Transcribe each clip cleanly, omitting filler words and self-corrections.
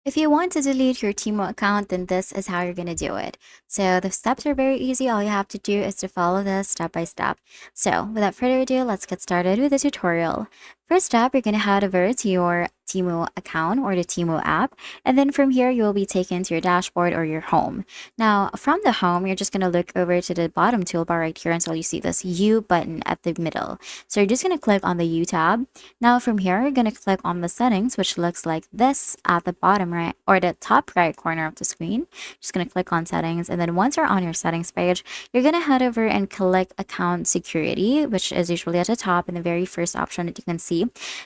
If you want to delete your Temu account, then this is how you're going to do it. So the steps are very easy. All you have to do is to follow this step by step. So without further ado, let's get started with the tutorial. First up, you're going to head over to your Temu account or the Temu app. And then from here, you will be taken to your dashboard or your home. Now, from the home, you're just going to look over to the bottom toolbar right here until you see this U button at the middle. So you're just going to click on the U tab. Now from here, you're going to click on the settings, which looks like this at the bottom right or the top right corner of the screen. Just going to click on settings. And then once you're on your settings page, you're going to head over and click account security, which is usually at the top in the very first option that you can see.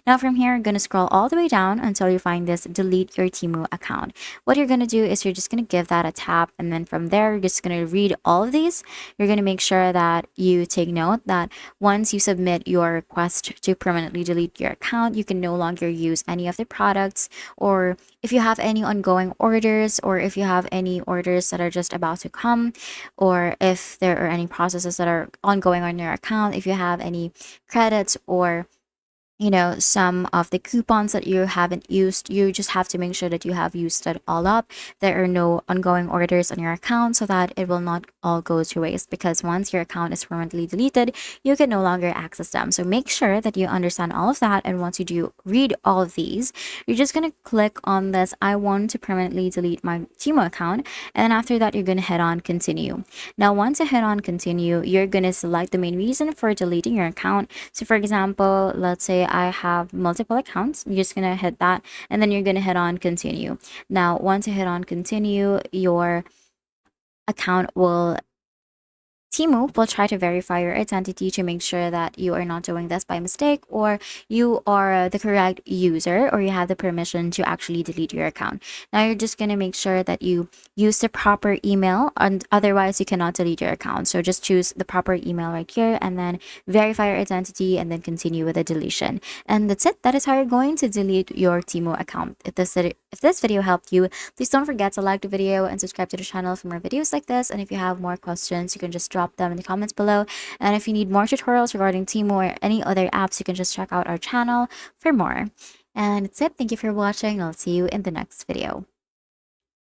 Now from here, you're going to scroll all the way down until you find this delete your Temu account. What you're going to do is you're just going to give that a tap. And then from there, you're just going to read all of these. You're going to make sure that you take note that once you submit your request to permanently delete your account, you can no longer use any of the products, or if you have any ongoing orders, or if you have any orders that are just about to come, or if there are any processes that are ongoing on your account, if you have any credits or some of the coupons that you haven't used, you just have to make sure that you have used it all up. There are no ongoing orders on your account so that it will not all go to waste, because once your account is permanently deleted, you can no longer access them. So make sure that you understand all of that. And once you do read all of these, you're just going to click on this I want to permanently delete my Temu account. And then after that, you're going to hit on continue. Now, once you hit on continue, you're going to select the main reason for deleting your account. So for example, let's say I have multiple accounts. You're just going to hit that, and then you're going to hit on continue. Now, once you hit on continue, your account will Temu will try to verify your identity to make sure that you are not doing this by mistake, or you are the correct user, or you have the permission to actually delete your account. Now you're just going to make sure that you use the proper email, and otherwise you cannot delete your account. So just choose the proper email right here and then verify your identity and then continue with the deletion. And that's it. That is how you're going to delete your Temu account. If this video helped you, please don't forget to like the video and subscribe to the channel for more videos like this. And if you have more questions, you can just drop them in the comments below. And if you need more tutorials regarding Temu or any other apps, you can just check out our channel for more. And that's it. Thank you for watching. I'll see you in the next video.